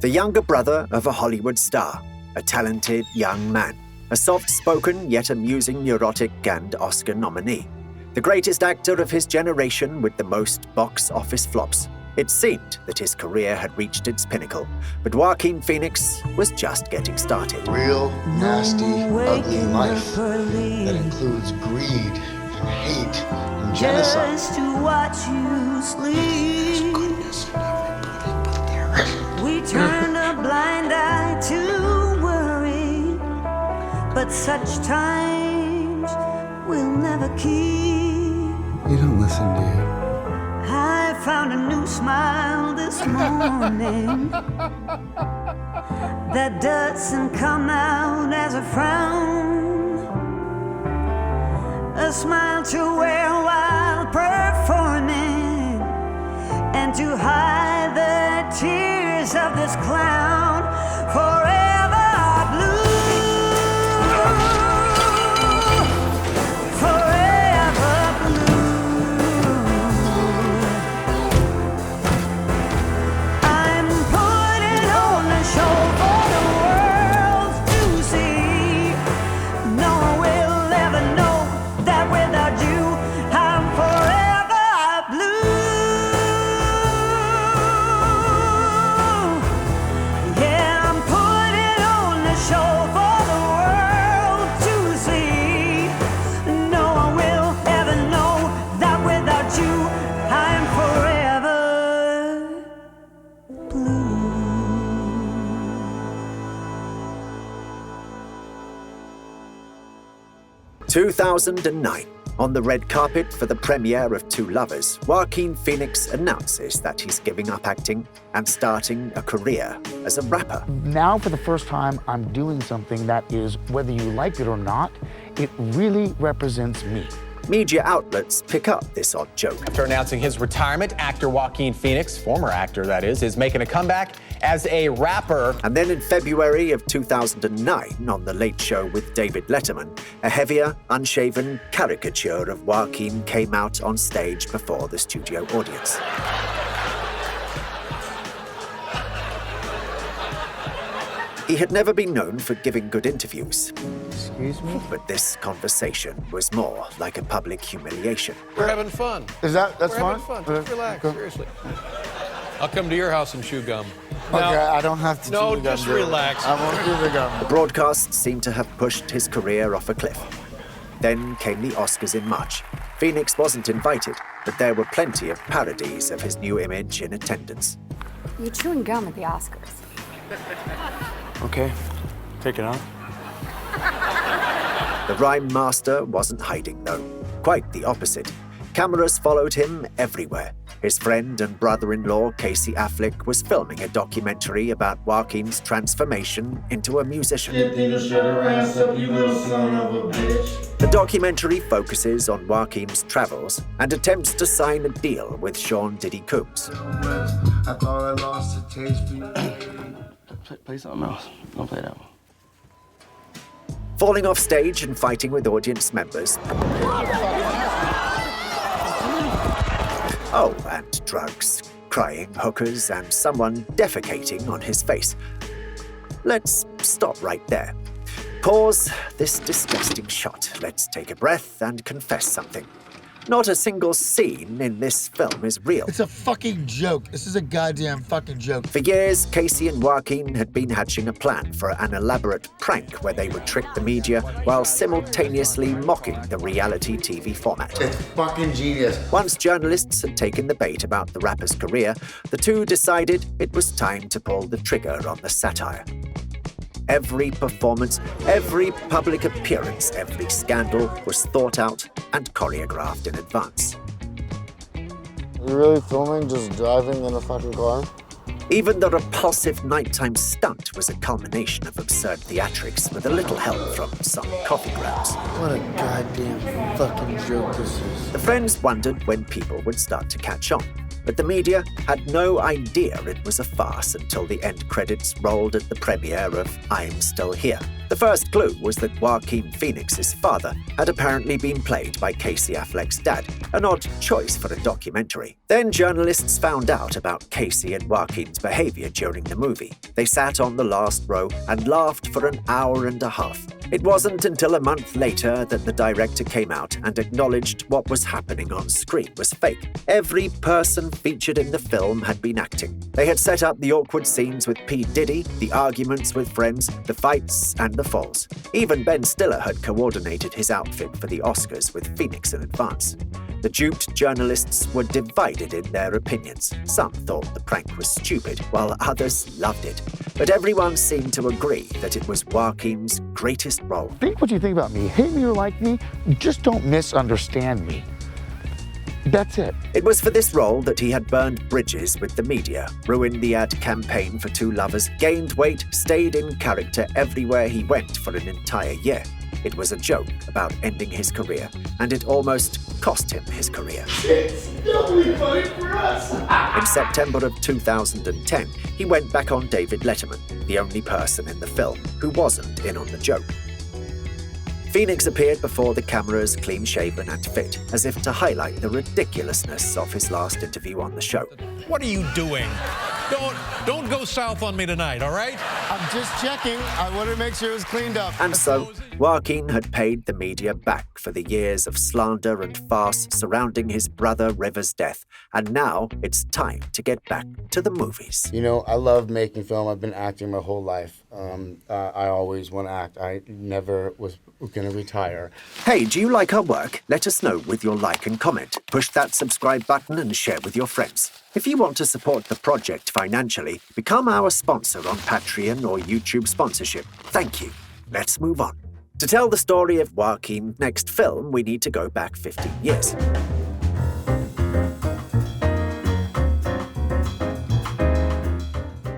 The younger brother of a Hollywood star, a talented young man, a soft-spoken yet amusing neurotic and Oscar nominee. The greatest actor of his generation with the most box office flops. It seemed that his career had reached its pinnacle, but Joaquin Phoenix was just getting started. Real, nasty, ugly life that includes greed and hate and genocide. Just to watch you sleep. Goodness in every bullet but there. We turn a blind eye to worry, but such times we'll never keep. You don't listen, do you? I found a new smile this morning that doesn't come out as a frown. A smile to wear while performing and to hide the tears of this clown. Forever blue. In 2009, on the red carpet for the premiere of Two Lovers, Joaquin Phoenix announces that he's giving up acting and starting a career as a rapper. Now, for the first time, I'm doing something that is, whether you like it or not, it really represents me. Media outlets pick up this odd joke. After announcing his retirement, actor Joaquin Phoenix, former actor that is making a comeback as a rapper. And then in February of 2009, on The Late Show with David Letterman, a heavier, unshaven caricature of Joaquin came out on stage before the studio audience. He had never been known for giving good interviews. Excuse me? But this conversation was more like a public humiliation. We're having fun. That's We're fine? having fun. Just relax, seriously. I'll come to your house and chew gum. Okay, I don't have to No, chew the gum, just do it. relax. I won't chew the gum. The broadcast seemed to have pushed his career off a cliff. Then came the Oscars in March. Phoenix wasn't invited, but there were plenty of parodies of his new image in attendance. You're chewing gum at the Oscars. Okay, take it out. The rhyme master wasn't hiding, though. Quite the opposite. Cameras followed him everywhere. His friend and brother-in-law, Casey Affleck, was filming a documentary about Joaquin's transformation into a musician. The documentary focuses on Joaquin's travels and attempts to sign a deal with Sean Diddy Combs. I thought I lost the taste for you. Play something else. Don't play that one. Falling off stage and fighting with audience members. Oh, and drugs, crying hookers, and someone defecating on his face. Let's stop right there. Pause this disgusting shot. Let's take a breath and confess something. Not a single scene in this film is real. It's a fucking joke. This is a goddamn fucking joke. For years, Casey and Joaquin had been hatching a plan for an elaborate prank where they would trick the media while simultaneously mocking the reality TV format. It's fucking genius. Once journalists had taken the bait about the rapper's career, the two decided it was time to pull the trigger on the satire. Every performance, every public appearance, every scandal was thought out and choreographed in advance. Are you really filming just driving in a fucking car? Even the repulsive nighttime stunt was a culmination of absurd theatrics with a little help from some coffee grounds. What a goddamn fucking joke this is. The friends wondered when people would start to catch on. but the media had no idea it was a farce until the end credits rolled at the premiere of I'm Still Here. The first clue was that Joaquin Phoenix's father had apparently been played by Casey Affleck's dad, an odd choice for a documentary. Then journalists found out about Casey and Joaquin's behavior during the movie. They sat on the last row and laughed for an hour and a half. It wasn't until a month later that the director came out and acknowledged what was happening on screen was fake. Every person featured in the film had been acting. They had set up the awkward scenes with P. Diddy, the arguments with friends, the fights, and the falls. Even Ben Stiller had coordinated his outfit for the Oscars with Phoenix in advance. The duped journalists were divided in their opinions. Some thought the prank was stupid, while others loved it. But everyone seemed to agree that it was Joaquin's greatest role. Think what you think about me. Hate me or like me, just don't misunderstand me. That's it. It was for this role that he had burned bridges with the media, ruined the ad campaign for Two Lovers, gained weight, stayed in character everywhere he went for an entire year. It was a joke about ending his career, and it almost cost him his career. It's nobody funny for us. In September of 2010, he went back on David Letterman, the only person in the film who wasn't in on the joke. Phoenix appeared before the cameras clean-shaven and fit, as if to highlight the ridiculousness of his last interview on the show. What are you doing? Don't go south on me tonight, all right? I'm just checking. I wanted to make sure it was cleaned up. And so, Joaquin had paid the media back for the years of slander and farce surrounding his brother River's death, and now it's time to get back to the movies. You know, I love making film. I've been acting my whole life. I always want to act. I never was going to retire. Hey, do you like our work? Let us know with your like and comment. Push that subscribe button and share with your friends. If you want to support the project financially, become our sponsor on Patreon or YouTube sponsorship. Thank you. Let's move on. To tell the story of Joaquin's next film, we need to go back 15 years.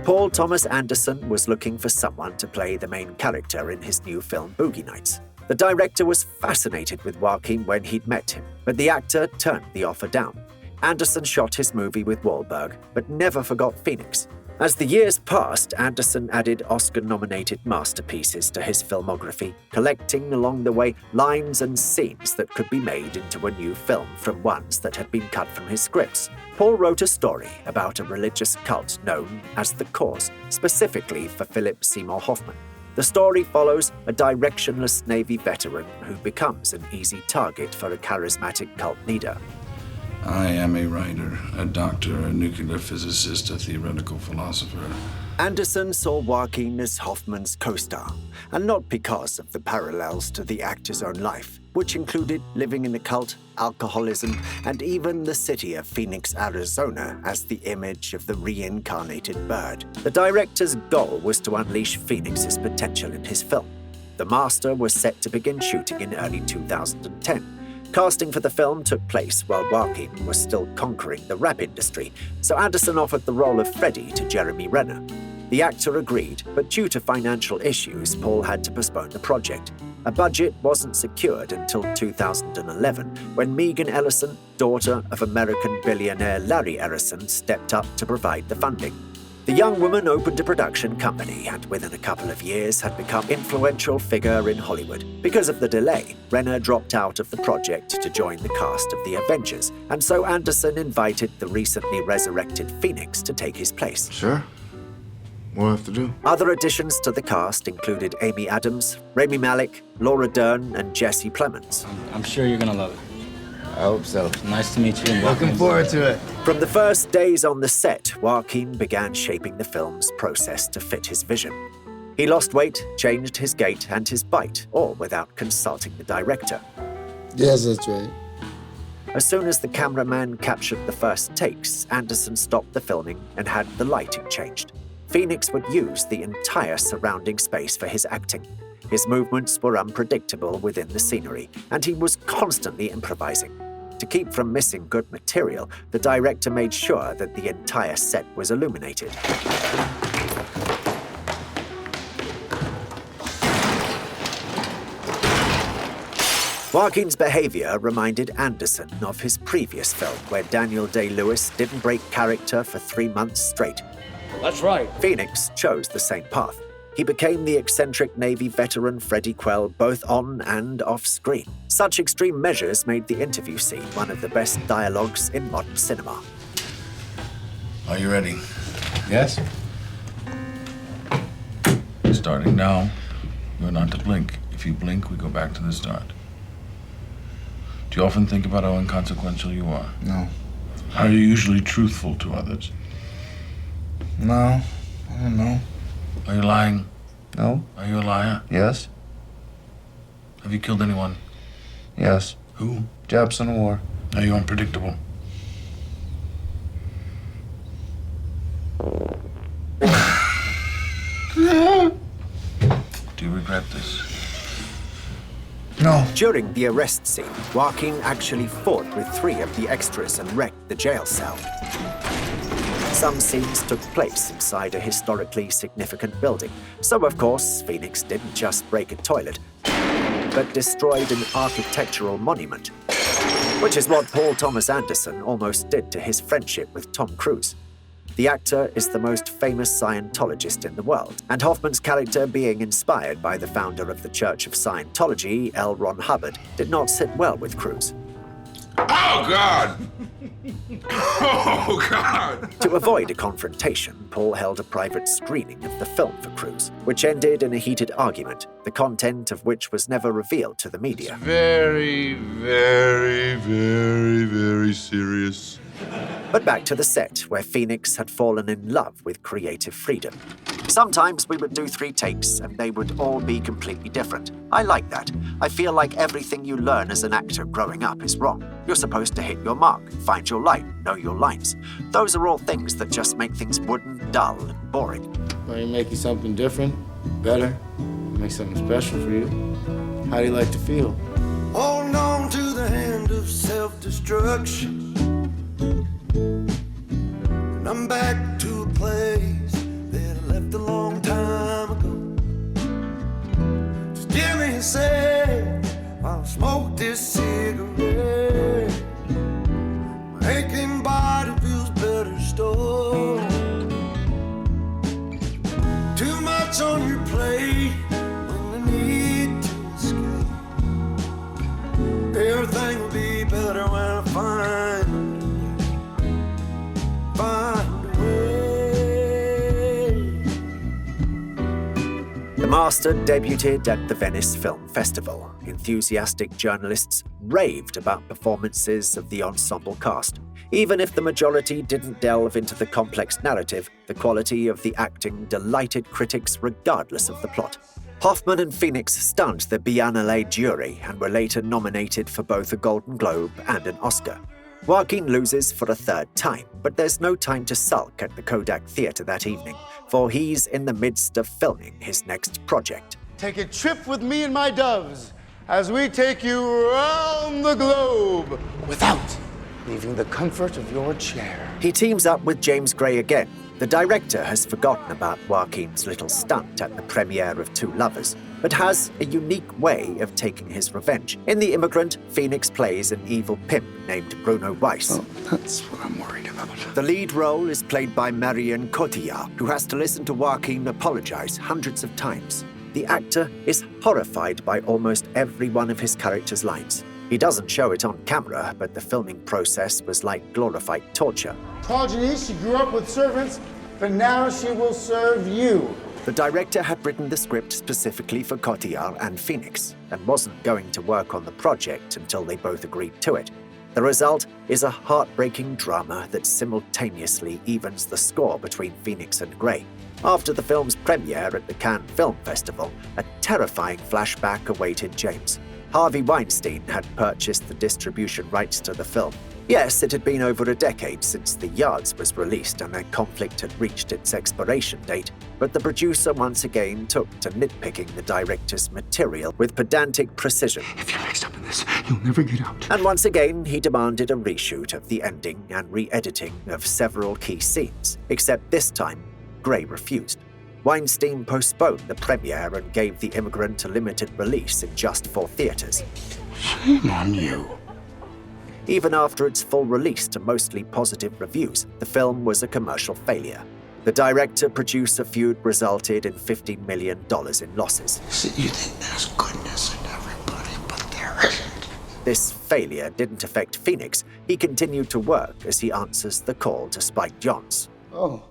Paul Thomas Anderson was looking for someone to play the main character in his new film Boogie Nights. The director was fascinated with Joaquin when he'd met him, but the actor turned the offer down. Anderson shot his movie with Wahlberg, but never forgot Phoenix. As the years passed, Anderson added Oscar-nominated masterpieces to his filmography, collecting along the way lines and scenes that could be made into a new film from ones that had been cut from his scripts. Paul wrote a story about a religious cult known as The Cause, specifically for Philip Seymour Hoffman. The story follows a directionless Navy veteran who becomes an easy target for a charismatic cult leader. I am a writer, a doctor, a nuclear physicist, a theoretical philosopher. Anderson saw Joaquin as Hoffman's co-star, and not because of the parallels to the actor's own life, which included living in a cult, alcoholism, and even the city of Phoenix, Arizona as the image of the reincarnated bird. The director's goal was to unleash Phoenix's potential in his film. The Master was set to begin shooting in early 2010. Casting for the film took place while Joaquin was still conquering the rap industry, so Anderson offered the role of Freddie to Jeremy Renner. The actor agreed, but due to financial issues, Paul had to postpone the project. A budget wasn't secured until 2011, when Megan Ellison, daughter of American billionaire Larry Ellison, stepped up to provide the funding. The young woman opened a production company and within a couple of years had become an influential figure in Hollywood. Because of the delay, Renner dropped out of the project to join the cast of The Avengers, and so Anderson invited the recently resurrected Phoenix to take his place. Sure. What do I have to do? Other additions to the cast included Amy Adams, Rami Malek, Laura Dern, and Jesse Plemons. I'm sure you're gonna love it. I hope so. Nice to meet you. And Looking forward to it. From the first days on the set, Joaquin began shaping the film's process to fit his vision. He lost weight, changed his gait and his bite, all without consulting the director. Yes, that's right. As soon as the cameraman captured the first takes, Anderson stopped the filming and had the lighting changed. Phoenix would use the entire surrounding space for his acting. His movements were unpredictable within the scenery, and he was constantly improvising. To keep from missing good material, the director made sure that the entire set was illuminated. Joaquin's behavior reminded Anderson of his previous film, where Daniel Day-Lewis didn't break character for 3 months straight. That's right. Phoenix chose the same path. He became the eccentric Navy veteran Freddie Quell both on and off screen. Such extreme measures made the interview scene one of the best dialogues in modern cinema. Are you ready? Yes? Starting now, you're not to blink. If you blink, we go back to the start. Do you often think about how inconsequential you are? No. Are you usually truthful to others? No. I don't know. Are you lying? No. Are you a liar? Yes. Have you killed anyone? Yes. Who? Japs in the war. Are you unpredictable? Do you regret this? No. During the arrest scene, Joaquin actually fought with 3 of the extras and wrecked the jail cell. Some scenes took place inside a historically significant building, so of course, Phoenix didn't just break a toilet, but destroyed an architectural monument, which is what Paul Thomas Anderson almost did to his friendship with Tom Cruise. The actor is the most famous Scientologist in the world, and Hoffman's character being inspired by the founder of the Church of Scientology, L. Ron Hubbard, did not sit well with Cruise. Oh, God! Oh, God! To avoid a confrontation, Paul held a private screening of the film for Cruise, which ended in a heated argument, the content of which was never revealed to the media. Very, very, very, very serious. But back to the set, where Phoenix had fallen in love with creative freedom. Sometimes we would do 3 takes, and they would all be completely different. I like that. I feel like everything you learn as an actor growing up is wrong. You're supposed to hit your mark, find your light, know your lines. Those are all things that just make things wooden, dull, and boring. When you make something different, better, make something special for you. How do you like to feel? Holding on to the hand of self-destruction. And I'm back to a place that I left a long time ago. Just give me a sec while I smoke this cigarette. My aching body feels better still. Too much on your plate when I need to escape. Everything will be better when I find a way. The Master debuted at the Venice Film Festival. Enthusiastic journalists raved about performances of the ensemble cast. Even if the majority didn't delve into the complex narrative, the quality of the acting delighted critics regardless of the plot. Hoffman and Phoenix stunned the Biennale jury and were later nominated for both a Golden Globe and an Oscar. Joaquin loses for a 3rd time, but there's no time to sulk at the Kodak Theatre that evening, for he's in the midst of filming his next project. Take a trip with me and my doves as we take you around the globe without leaving the comfort of your chair. He teams up with James Gray again. The director has forgotten about Joaquin's little stunt at the premiere of Two Lovers, but has a unique way of taking his revenge. In The Immigrant, Phoenix plays an evil pimp named Bruno Weiss. Oh, that's what I'm worried about. The lead role is played by Marion Cotillard, who has to listen to Joaquin apologize hundreds of times. The actor is horrified by almost every one of his character's lines. He doesn't show it on camera, but the filming process was like glorified torture. Progeny, she grew up with servants, but now she will serve you. The director had written the script specifically for Cotillard and Phoenix, and wasn't going to work on the project until they both agreed to it. The result is a heartbreaking drama that simultaneously evens the score between Phoenix and Gray. After the film's premiere at the Cannes Film Festival, a terrifying flashback awaited James. Harvey Weinstein had purchased the distribution rights to the film. Yes, it had been over a decade since The Yards was released and their conflict had reached its expiration date, but the producer once again took to nitpicking the director's material with pedantic precision. If you're mixed up in this, you'll never get out. And once again, he demanded a reshoot of the ending and re-editing of several key scenes, except this time, Gray refused. Weinstein postponed the premiere and gave The Immigrant a limited release in just 4 theaters. Shame on you. Even after its full release to mostly positive reviews, the film was a commercial failure. The director-producer feud resulted in $50 million in losses. You think there's goodness in everybody, but there isn't. This failure didn't affect Phoenix. He continued to work as he answers the call to Spike Jonze. Oh.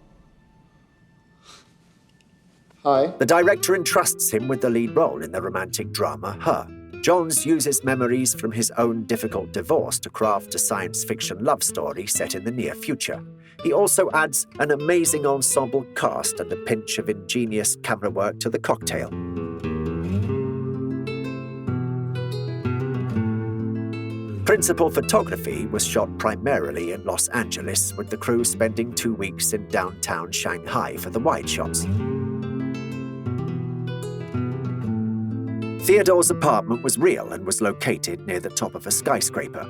Hi. The director entrusts him with the lead role in the romantic drama Her. Jonze uses memories from his own difficult divorce to craft a science fiction love story set in the near future. He also adds an amazing ensemble cast and a pinch of ingenious camera work to the cocktail. Principal photography was shot primarily in Los Angeles, with the crew spending 2 weeks in downtown Shanghai for the wide shots. Theodore's apartment was real and was located near the top of a skyscraper.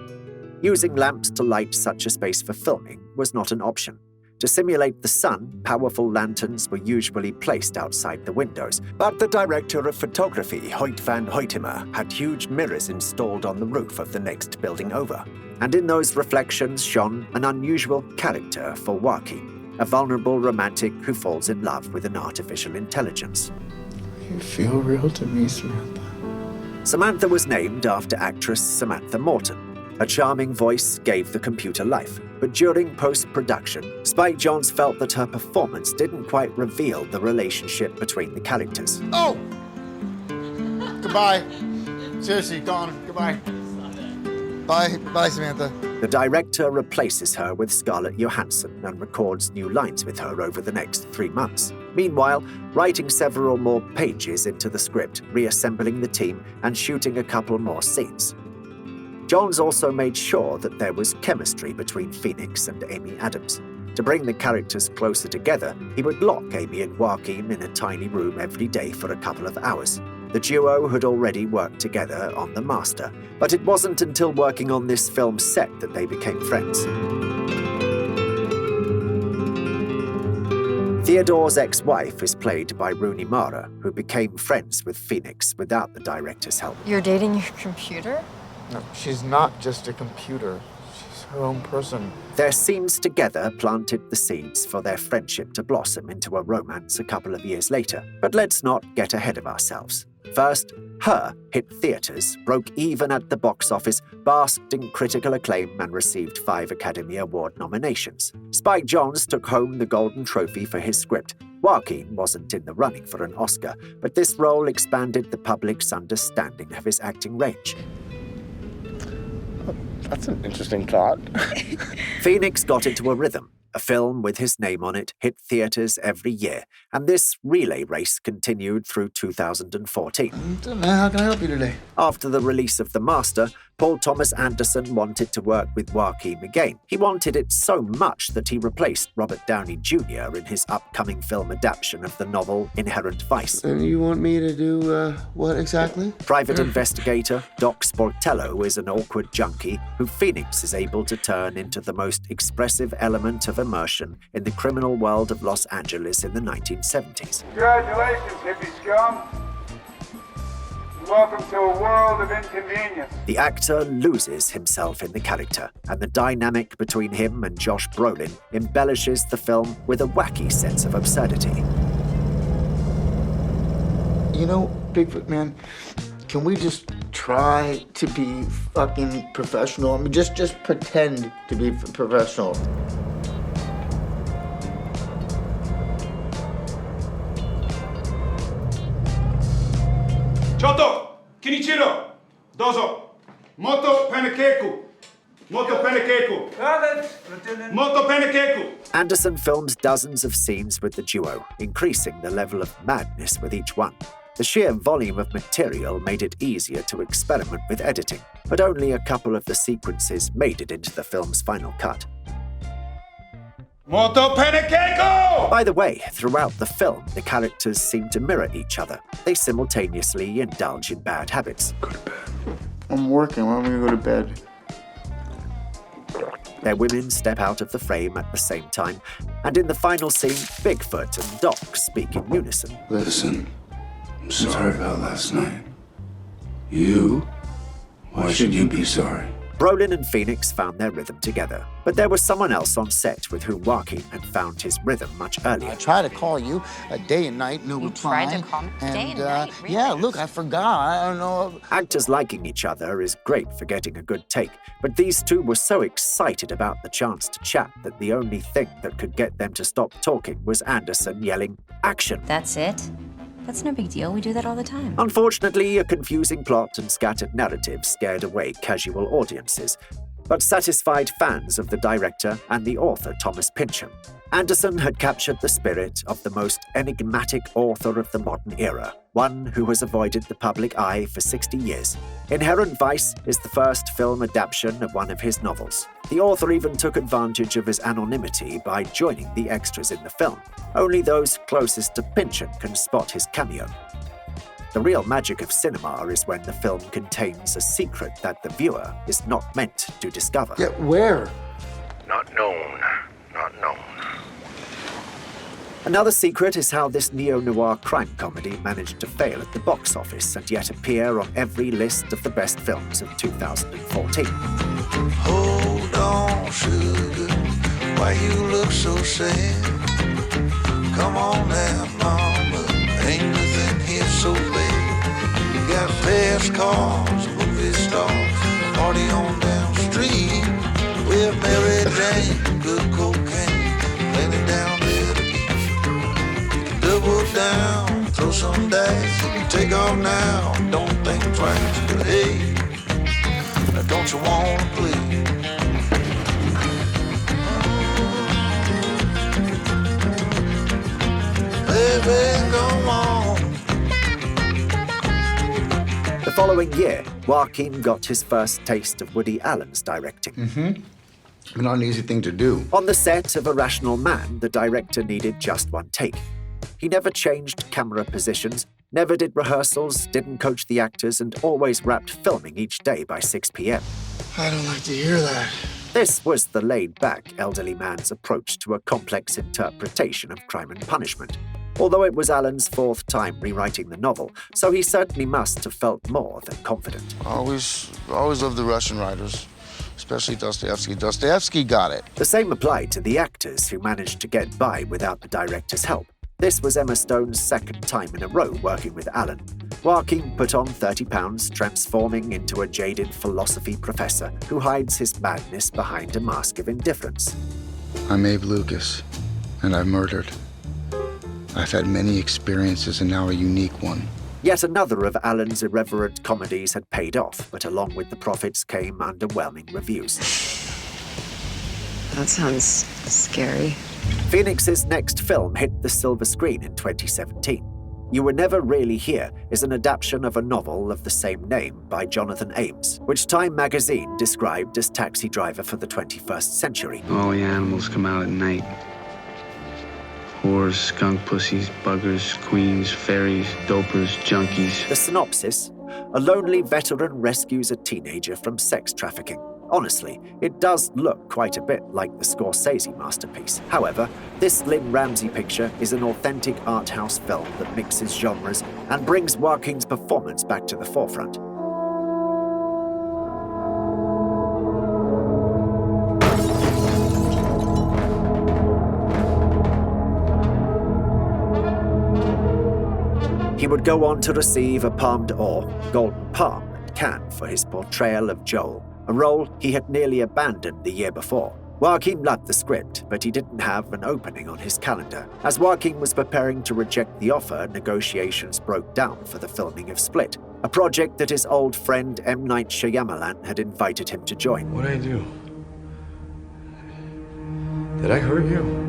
Using lamps to light such a space for filming was not an option. To simulate the sun, powerful lanterns were usually placed outside the windows, but the director of photography, Hoyt van Hoytema, had huge mirrors installed on the roof of the next building over. And in those reflections shone an unusual character for Joaquin, a vulnerable romantic who falls in love with an artificial intelligence. You feel real to me, Samantha. Samantha was named after actress Samantha Morton. Her charming voice gave the computer life, but during post-production, Spike Jonze felt that her performance didn't quite reveal the relationship between the characters. Oh! Goodbye. Seriously, gone. Goodbye. Bye, Samantha. The director replaces her with Scarlett Johansson and records new lines with her over the next 3 months. Meanwhile, writing several more pages into the script, reassembling the team, and shooting a couple more scenes. Jonze also made sure that there was chemistry between Phoenix and Amy Adams. To bring the characters closer together, he would lock Amy and Joaquin in a tiny room every day for a couple of hours. The duo had already worked together on The Master, but it wasn't until working on this film set that they became friends. Theodore's ex-wife is played by Rooney Mara, who became friends with Phoenix without the director's help. You're dating your computer? No, she's not just a computer. She's her own person. Their scenes together planted the seeds for their friendship to blossom into a romance a couple of years later. But let's not get ahead of ourselves. First, Her hit theaters, broke even at the box office, basked in critical acclaim, and received 5 Academy Award nominations. Spike Jonze took home the Golden Trophy for his script. Joaquin wasn't in the running for an Oscar, but this role expanded the public's understanding of his acting range. That's an interesting thought. Phoenix got into a rhythm. A film with his name on it hit theaters every year, and this relay race continued through 2014. How can I help you today? After the release of The Master, Paul Thomas Anderson wanted to work with Joaquin again. He wanted it so much that he replaced Robert Downey Jr. in his upcoming film adaptation of the novel Inherent Vice. And you want me to do what exactly? Private investigator Doc Sportello is an awkward junkie who Phoenix is able to turn into the most expressive element of immersion in the criminal world of Los Angeles in the 1970s. Congratulations, hippie scum. Welcome to a world of inconvenience. The actor loses himself in the character, and the dynamic between him and Josh Brolin embellishes the film with a wacky sense of absurdity. You know, Bigfoot Man, can we just try to be fucking professional? I mean, just pretend to be professional. Choto, Kinichiro, dozo. Moto panekeku. Moto panekeku. Moto panekeku. Anderson filmed dozens of scenes with the duo, increasing the level of madness with each one. The sheer volume of material made it easier to experiment with editing, but only a couple of the sequences made it into the film's final cut. Moto panekeku! By the way, throughout the film, the characters seem to mirror each other. They simultaneously indulge in bad habits. Go to bed. I'm working. Why don't we go to bed? Their women step out of the frame at the same time, and in the final scene, Bigfoot and Doc speak in unison. Listen, I'm sorry about last night. You Why should you be sorry? Brolin and Phoenix found their rhythm together, but there was someone else on set with whom Joaquin had found his rhythm much earlier. I try to call you day and night, no reply. You tried to call me day and night, really? Yeah, look, I forgot. I don't know. Actors liking each other is great for getting a good take, but these two were so excited about the chance to chat that the only thing that could get them to stop talking was Anderson yelling, "Action!" That's it? That's no big deal. We do that all the time. Unfortunately, a confusing plot and scattered narrative scared away casual audiences, but satisfied fans of the director and the author Thomas Pynchon. Anderson had captured the spirit of the most enigmatic author of the modern era, one who has avoided the public eye for 60 years. Inherent Vice is the first film adaptation of one of his novels. The author even took advantage of his anonymity by joining the extras in the film. Only those closest to Pynchon can spot his cameo. The real magic of cinema is when the film contains a secret that the viewer is not meant to discover. Yeah, where? Not known. Not known. Another secret is how this neo-noir crime comedy managed to fail at the box office and yet appear on every list of the best films of 2014. Hold on, sugar, why you look so sad? Come on now, mama, ain't nothing here so bad. You got fast cars, movie stars, party on down the street. With Mary Jane, good cocaine, plenty down there to eat. You can double down, throw some dice, you can take off now, don't think twice, but hey, now don't you wanna play? Baby, go on. The following year, Joaquin got his first taste of Woody Allen's directing. Not an easy thing to do. On the set of Irrational Man, the director needed just one take. He never changed camera positions, never did rehearsals, didn't coach the actors, and always wrapped filming each day by 6 p.m. I don't like to hear that. This was the laid-back elderly man's approach to a complex interpretation of Crime and Punishment. Although it was Allen's fourth time rewriting the novel, so he certainly must have felt more than confident. Always loved the Russian writers, especially Dostoevsky. Dostoevsky got it. The same applied to the actors who managed to get by without the director's help. This was Emma Stone's second time in a row working with Allen. Joaquin put on 30 pounds, transforming into a jaded philosophy professor who hides his madness behind a mask of indifference. I'm Abe Lucas, and I've murdered. I've had many experiences and now a unique one. Yet another of Allen's irreverent comedies had paid off, but along with the profits came underwhelming reviews. That sounds scary. Phoenix's next film hit the silver screen in 2017. You Were Never Really Here is an adaptation of a novel of the same name by Jonathan Ames, which Time magazine described as Taxi Driver for the 21st century. All the animals come out at night. Whores, skunk pussies, buggers, queens, fairies, dopers, junkies. The synopsis: a lonely veteran rescues a teenager from sex trafficking. Honestly, it does look quite a bit like the Scorsese masterpiece. However, this Lynn Ramsey picture is an authentic art house film that mixes genres and brings Joaquin's performance back to the forefront. He would go on to receive a Palme d'Or, Golden Palm, at Cannes for his portrayal of Joel, a role he had nearly abandoned the year before. Joaquin loved the script, but he didn't have an opening on his calendar. As Joaquin was preparing to reject the offer, negotiations broke down for the filming of Split, a project that his old friend M. Night Shyamalan had invited him to join. What did I do? Did I hurt you?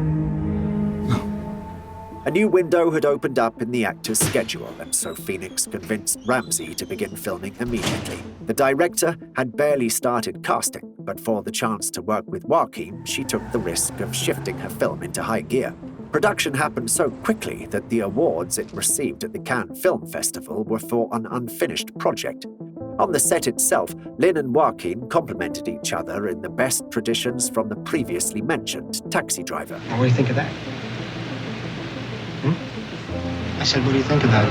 A new window had opened up in the actor's schedule, and so Phoenix convinced Ramsey to begin filming immediately. The director had barely started casting, but for the chance to work with Joaquin, she took the risk of shifting her film into high gear. Production happened so quickly that the awards it received at the Cannes Film Festival were for an unfinished project. On the set itself, Lynn and Joaquin complemented each other in the best traditions from the previously mentioned Taxi Driver. What do you think of that? I said, what do you think of that?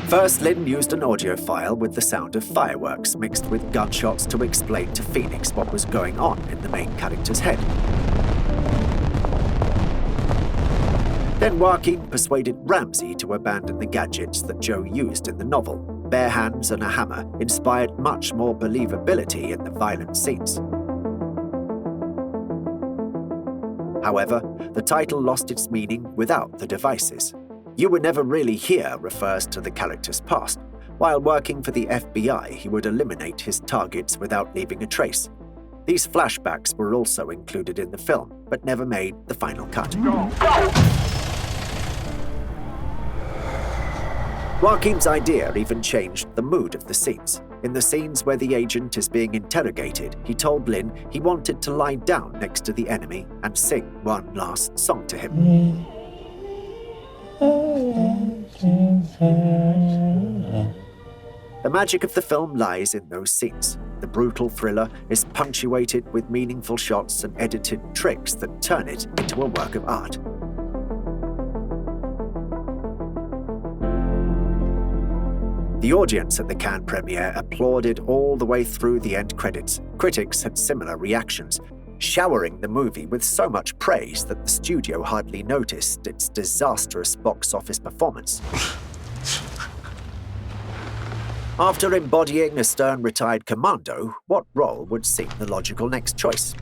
First, Lin used an audio file with the sound of fireworks mixed with gunshots to explain to Phoenix what was going on in the main character's head. Then Joaquin persuaded Ramsey to abandon the gadgets that Joe used in the novel. Bare hands and a hammer inspired much more believability in the violent scenes. However, the title lost its meaning without the devices. You Were Never Really Here refers to the character's past. While working for the FBI, he would eliminate his targets without leaving a trace. These flashbacks were also included in the film, but never made the final cut. Joaquin's idea even changed the mood of the scenes. In the scenes where the agent is being interrogated, he told Lin he wanted to lie down next to the enemy and sing one last song to him. The magic of the film lies in those scenes. The brutal thriller is punctuated with meaningful shots and edited tricks that turn it into a work of art. The audience at the Cannes premiere applauded all the way through the end credits. Critics had similar reactions, showering the movie with so much praise that the studio hardly noticed its disastrous box office performance. After embodying a stern retired commando, what role would seem the logical next choice?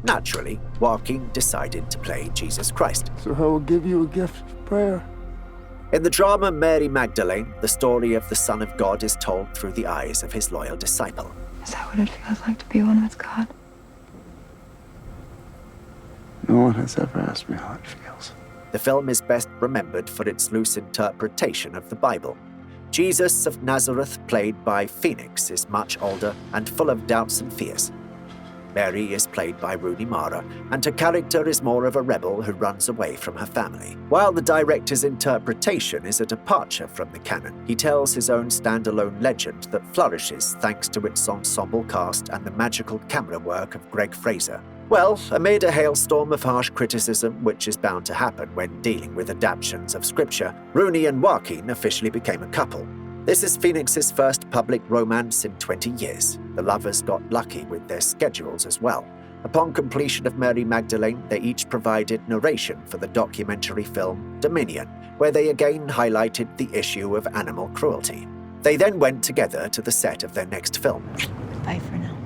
Naturally, Joaquin decided to play Jesus Christ. So I will give you a gift of prayer. In the drama Mary Magdalene, the story of the Son of God is told through the eyes of his loyal disciple. Is that what it feels like to be one with God? No one has ever asked me how it feels. The film is best remembered for its loose interpretation of the Bible. Jesus of Nazareth, played by Phoenix, is much older and full of doubts and fears. Mary is played by Rooney Mara, and her character is more of a rebel who runs away from her family. While the director's interpretation is a departure from the canon, he tells his own standalone legend that flourishes thanks to its ensemble cast and the magical camera work of Greg Fraser. Well, amid a hailstorm of harsh criticism, which is bound to happen when dealing with adaptations of scripture, Rooney and Joaquin officially became a couple. This is Phoenix's first public romance in 20 years. The lovers got lucky with their schedules as well. Upon completion of Mary Magdalene, they each provided narration for the documentary film Dominion, where they again highlighted the issue of animal cruelty. They then went together to the set of their next film. Bye for now.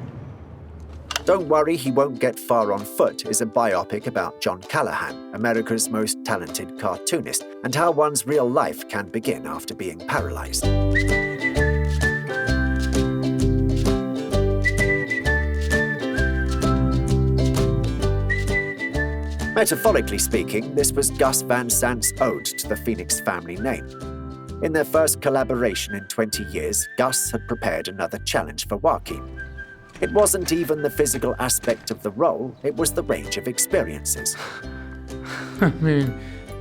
Don't Worry, He Won't Get Far on Foot is a biopic about John Callahan, America's most talented cartoonist, and how one's real life can begin after being paralyzed. Metaphorically speaking, this was Gus Van Sant's ode to the Phoenix family name. In their first collaboration in 20 years, Gus had prepared another challenge for Joaquin. It wasn't even the physical aspect of the role, it was the range of experiences. I mean,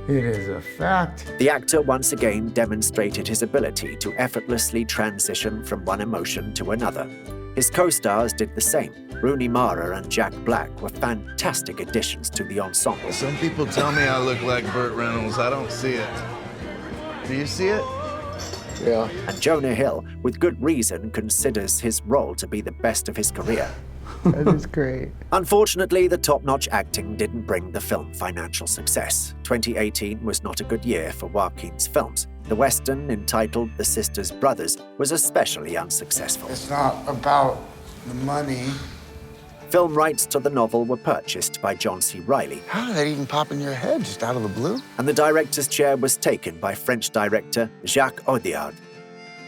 it is a fact. The actor once again demonstrated his ability to effortlessly transition from one emotion to another. His co-stars did the same. Rooney Mara and Jack Black were fantastic additions to the ensemble. Some people tell me I look like Burt Reynolds. I don't see it. Do you see it? Yeah. And Jonah Hill, with good reason, considers his role to be the best of his career. That is great. Unfortunately, the top-notch acting didn't bring the film financial success. 2018 was not a good year for Joaquin's films. The Western, entitled The Sisters Brothers, was especially unsuccessful. It's not about the money. Film rights to the novel were purchased by John C. Reilly. How did that even pop in your head, just out of the blue? And the director's chair was taken by French director Jacques Audiard.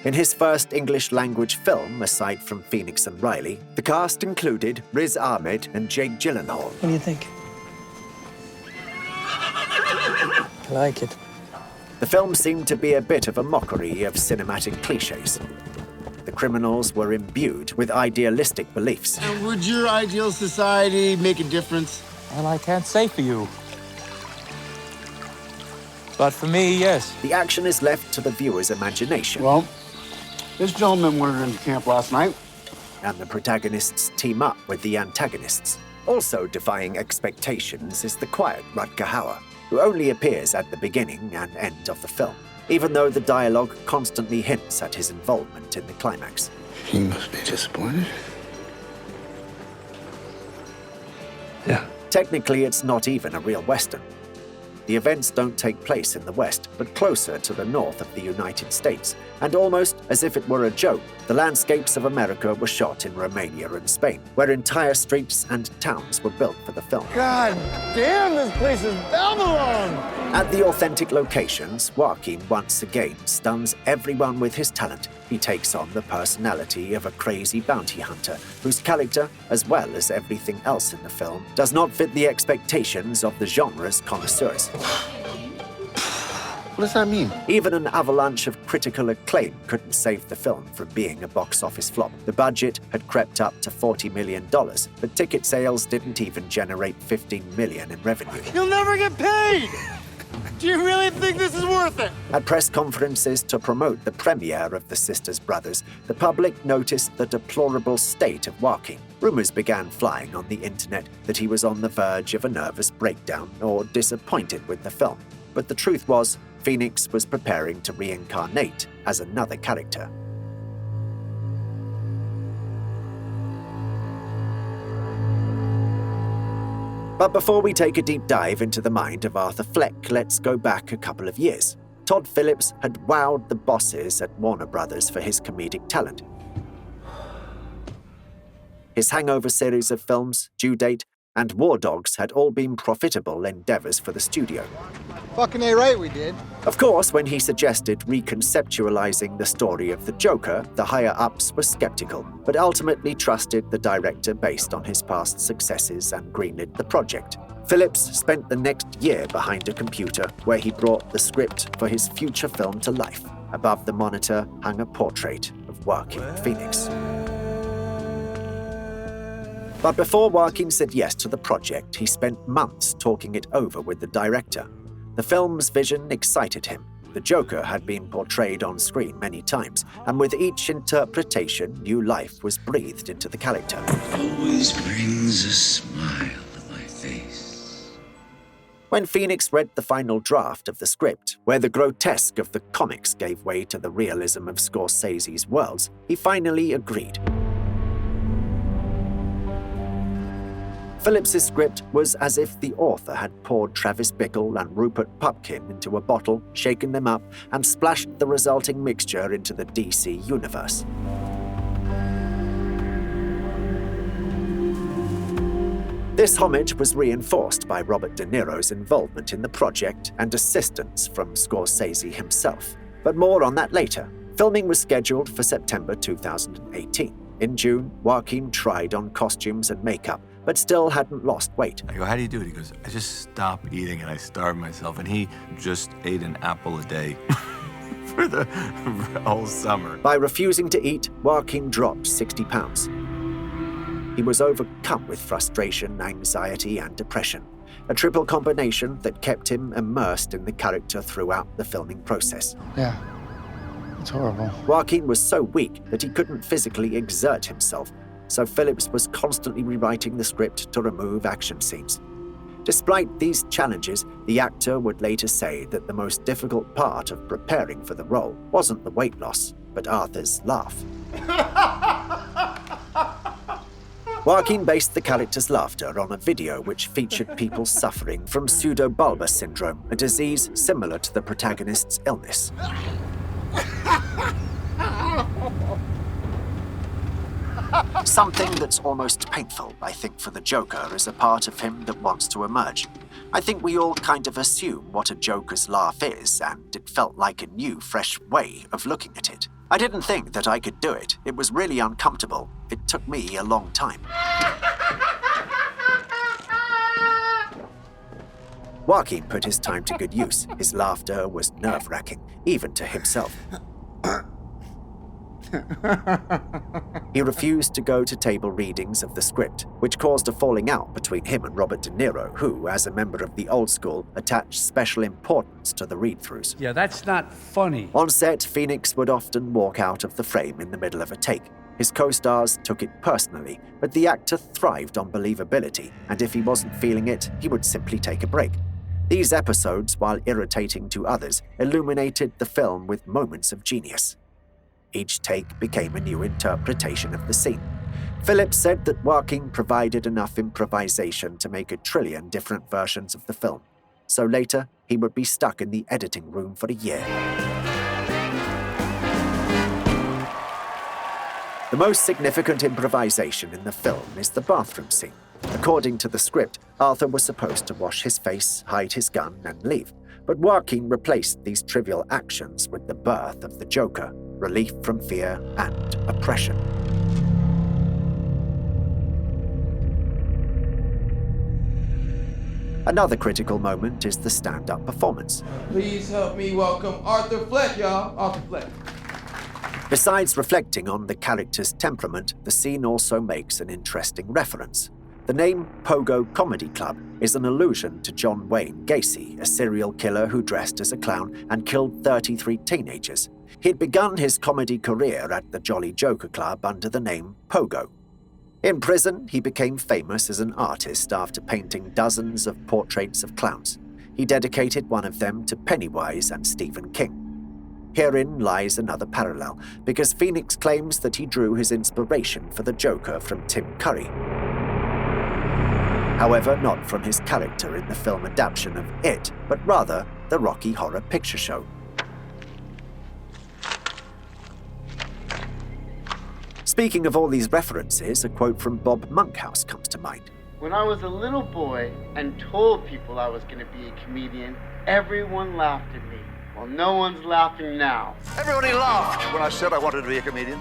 In his first English-language film, aside from Phoenix and Reilly, the cast included Riz Ahmed and Jake Gyllenhaal. What do you think? I like it. The film seemed to be a bit of a mockery of cinematic cliches. The criminals were imbued with idealistic beliefs. And would your ideal society make a difference? Well, I can't say for you. But for me, yes. The action is left to the viewer's imagination. Well, this gentleman wandered into camp last night. And the protagonists team up with the antagonists. Also defying expectations is the quiet Rutger Hauer, who only appears at the beginning and end of the film. even though the dialogue constantly hints at his involvement in the climax. He must be disappointed. Yeah. Technically, it's not even a real Western. The events don't take place in the West, but closer to the north of the United States, and almost as if it were a joke, the landscapes of America were shot in Romania and Spain, where entire streets and towns were built for the film. God damn, this place is Babylon! At the authentic locations, Joaquin once again stuns everyone with his talent. He takes on the personality of a crazy bounty hunter, whose character, as well as everything else in the film, does not fit the expectations of the genre's connoisseurs. What does that mean? Even an avalanche of critical acclaim couldn't save the film from being a box office flop. The budget had crept up to $40 million, but ticket sales didn't even generate $15 million in revenue. You'll never get paid! Do you really think this is worth it? At press conferences to promote the premiere of The Sisters Brothers, the public noticed the deplorable state of Joaquin. Rumors began flying on the internet that he was on the verge of a nervous breakdown or disappointed with the film. But the truth was, Phoenix was preparing to reincarnate as another character. But before we take a deep dive into the mind of Arthur Fleck, let's go back a couple of years. Todd Phillips had wowed the bosses at Warner Brothers for his comedic talent. His Hangover series of films, Due Date, and War Dogs had all been profitable endeavors for the studio. Fucking A right we did. Of course, when he suggested reconceptualizing the story of the Joker, the higher-ups were skeptical, but ultimately trusted the director based on his past successes and greenlit the project. Phillips spent the next year behind a computer where he brought the script for his future film to life. Above the monitor hung a portrait of Joaquin Phoenix. But before Joaquin said yes to the project, he spent months talking it over with the director. The film's vision excited him. The Joker had been portrayed on screen many times, and with each interpretation, new life was breathed into the character. Always brings a smile to my face. When Phoenix read the final draft of the script, where the grotesque of the comics gave way to the realism of Scorsese's worlds, he finally agreed. Phillips's script was as if the author had poured Travis Bickle and Rupert Pupkin into a bottle, shaken them up, and splashed the resulting mixture into the DC universe. This homage was reinforced by Robert De Niro's involvement in the project and assistance from Scorsese himself. But more on that later. Filming was scheduled for September 2018. In June, Joaquin tried on costumes and makeup, but still hadn't lost weight. I go, how do you do it? He goes, I just stop eating and I starve myself. And he just ate an apple a day for the whole summer. By refusing to eat, Joaquin dropped 60 pounds. He was overcome with frustration, anxiety, and depression, a triple combination that kept him immersed in the character throughout the filming process. Yeah, it's horrible. Joaquin was so weak that he couldn't physically exert himself, so Phillips was constantly rewriting the script to remove action scenes. Despite these challenges, the actor would later say that the most difficult part of preparing for the role wasn't the weight loss, but Arthur's laugh. Joaquin based the character's laughter on a video which featured people suffering from pseudobulbar syndrome, a disease similar to the protagonist's illness. Something that's almost painful, I think, for the Joker is a part of him that wants to emerge. I think we all kind of assume what a Joker's laugh is, and it felt like a new, fresh way of looking at it. I didn't think that I could do it. It was really uncomfortable. It took me a long time. Joaquin put his time to good use. His laughter was nerve-wracking, even to himself. He refused to go to table readings of the script, which caused a falling out between him and Robert De Niro, who, as a member of the old school, attached special importance to the read-throughs. Yeah, that's not funny. On set, Phoenix would often walk out of the frame in the middle of a take. His co-stars took it personally, but the actor thrived on believability, and if he wasn't feeling it, he would simply take a break. These episodes, while irritating to others, illuminated the film with moments of genius. Each take became a new interpretation of the scene. Phillips said that Joaquin provided enough improvisation to make 1 trillion different versions of the film, so later he would be stuck in the editing room for a year. The most significant improvisation in the film is the bathroom scene. According to the script, Arthur was supposed to wash his face, hide his gun, and leave. But Joaquin replaced these trivial actions with the birth of the Joker, relief from fear and oppression. Another critical moment is the stand-up performance. Please help me welcome Arthur Fleck, y'all. Arthur Fleck. Besides reflecting on the character's temperament, the scene also makes an interesting reference. The name Pogo Comedy Club is an allusion to John Wayne Gacy, a serial killer who dressed as a clown and killed 33 teenagers. He'd begun his comedy career at the Jolly Joker Club under the name Pogo. In prison, he became famous as an artist after painting dozens of portraits of clowns. He dedicated one of them to Pennywise and Stephen King. Herein lies another parallel, because Phoenix claims that he drew his inspiration for the Joker from Tim Curry. However, not from his character in the film adaptation of It, but rather the Rocky Horror Picture Show. Speaking of all these references, a quote from Bob Monkhouse comes to mind. When I was a little boy and told people I was going to be a comedian, everyone laughed at me. Well, no one's laughing now. Everybody laughed when I said I wanted to be a comedian.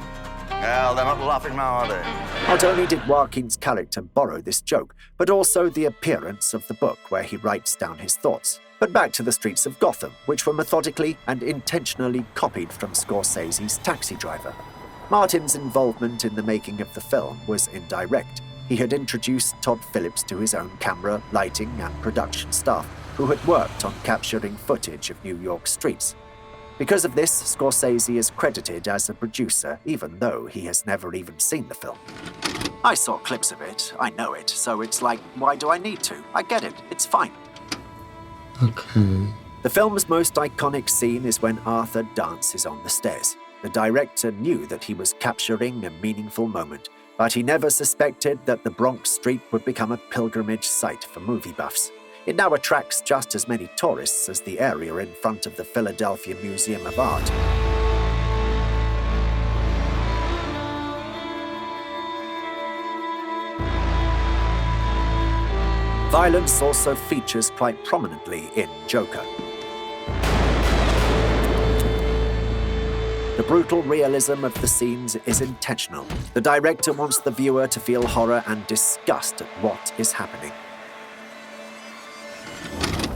Well, they're not laughing now, are they? Not only did Joaquin's character borrow this joke, but also the appearance of the book where he writes down his thoughts. But back to the streets of Gotham, which were methodically and intentionally copied from Scorsese's Taxi Driver. Martin's involvement in the making of the film was indirect. He had introduced Todd Phillips to his own camera, lighting, and production staff, who had worked on capturing footage of New York streets. Because of this, Scorsese is credited as a producer, even though he has never even seen the film. I saw clips of it, I know it, so it's like, why do I need to? I get it, it's fine. Okay. The film's most iconic scene is when Arthur dances on the stairs. The director knew that he was capturing a meaningful moment, but he never suspected that the Bronx Street would become a pilgrimage site for movie buffs. It now attracts just as many tourists as the area in front of the Philadelphia Museum of Art. Violence also features quite prominently in Joker. The brutal realism of the scenes is intentional. The director wants the viewer to feel horror and disgust at what is happening.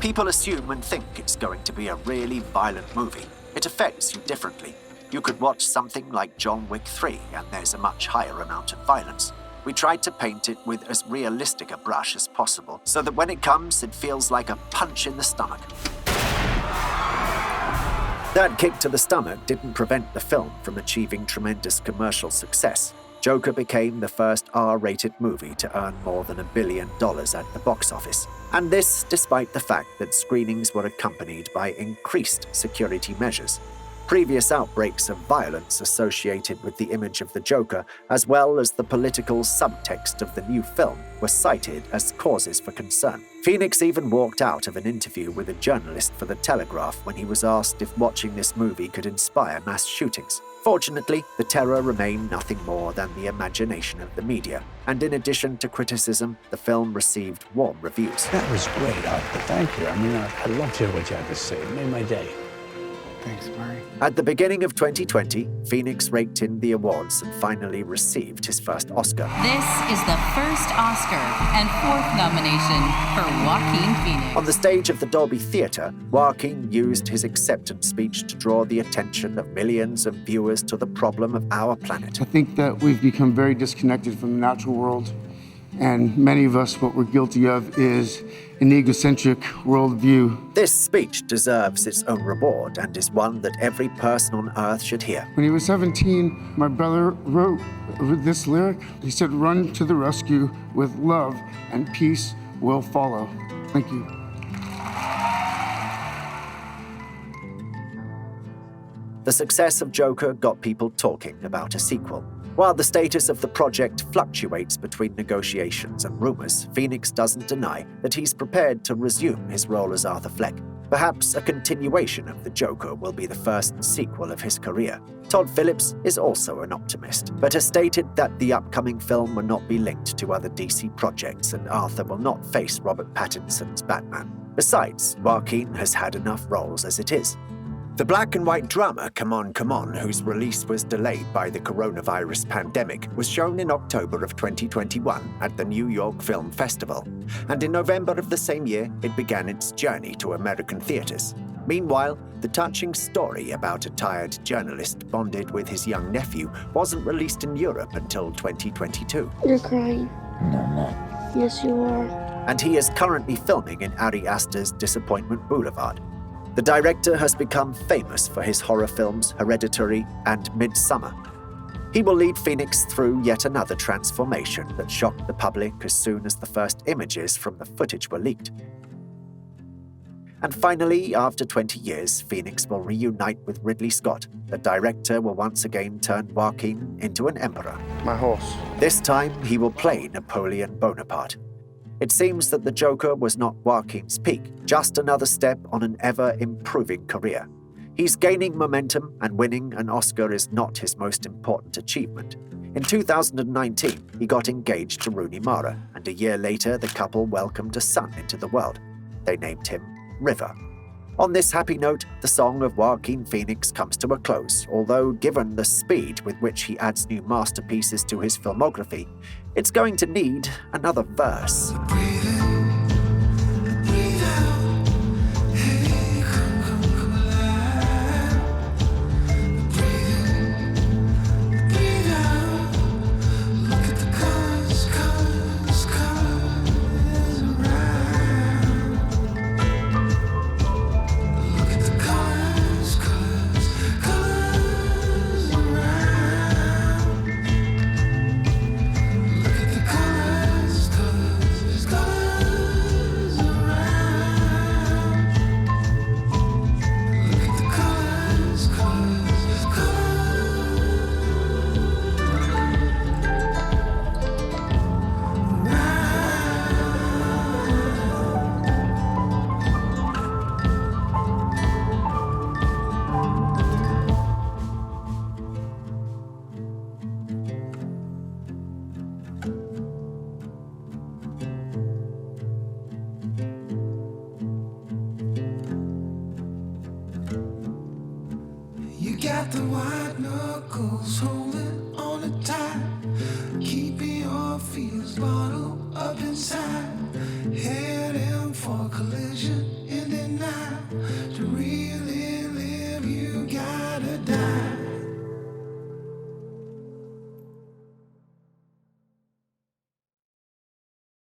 People assume and think it's going to be a really violent movie. It affects you differently. You could watch something like John Wick 3, and there's a much higher amount of violence. We tried to paint it with as realistic a brush as possible, so that when it comes, it feels like a punch in the stomach. That kick to the stomach didn't prevent the film from achieving tremendous commercial success. Joker became the first R-rated movie to earn more than $1 billion at the box office. And this despite the fact that screenings were accompanied by increased security measures. Previous outbreaks of violence associated with the image of the Joker, as well as the political subtext of the new film, were cited as causes for concern. Phoenix even walked out of an interview with a journalist for The Telegraph when he was asked if watching this movie could inspire mass shootings. Fortunately, the terror remained nothing more than the imagination of the media, and in addition to criticism, the film received warm reviews. That was great, Arthur. Thank you. I mean, I loved to hear what you had to say. It made my day. Thanks, Murray. At the beginning of 2020, Phoenix raked in the awards and finally received his first Oscar. This is the first Oscar and fourth nomination for Joaquin Phoenix. On the stage of the Dolby Theatre, Joaquin used his acceptance speech to draw the attention of millions of viewers to the problem of our planet. I think that we've become very disconnected from the natural world. And many of us, what we're guilty of is an egocentric worldview. This speech deserves its own reward and is one that every person on Earth should hear. When he was 17, my brother wrote this lyric. He said, "Run to the rescue with love and peace will follow." Thank you. The success of Joker got people talking about a sequel. While the status of the project fluctuates between negotiations and rumors, Phoenix doesn't deny that he's prepared to resume his role as Arthur Fleck. Perhaps a continuation of the Joker will be the first sequel of his career. Todd Phillips is also an optimist, but has stated that the upcoming film will not be linked to other DC projects and Arthur will not face Robert Pattinson's Batman. Besides, Joaquin has had enough roles as it is. The black and white drama Come On, Come On, whose release was delayed by the coronavirus pandemic, was shown in October of 2021 at the New York Film Festival, and in November of the same year, it began its journey to American theaters. Meanwhile, the touching story about a tired journalist bonded with his young nephew wasn't released in Europe until 2022. You're crying. No, I'm not. Yes, you are. And he is currently filming in Ari Aster's Disappointment Boulevard. The director has become famous for his horror films Hereditary and Midsommar. He will lead Phoenix through yet another transformation that shocked the public as soon as the first images from the footage were leaked. And finally, after 20 years, Phoenix will reunite with Ridley Scott. The director will once again turn Joaquin into an emperor. My horse. This time, he will play Napoleon Bonapart. It seems that the Joker was not Joaquin's peak, just another step on an ever-improving career. He's gaining momentum, and winning an Oscar is not his most important achievement. In 2019, he got engaged to Rooney Mara, and a year later, the couple welcomed a son into the world. They named him River. On this happy note, the song of Joaquin Phoenix comes to a close, although given the speed with which he adds new masterpieces to his filmography, it's going to need another verse. You got the white knuckles holding on it tight, keeping your feels bottled up inside, heading for collision in the night. To really live, you gotta die.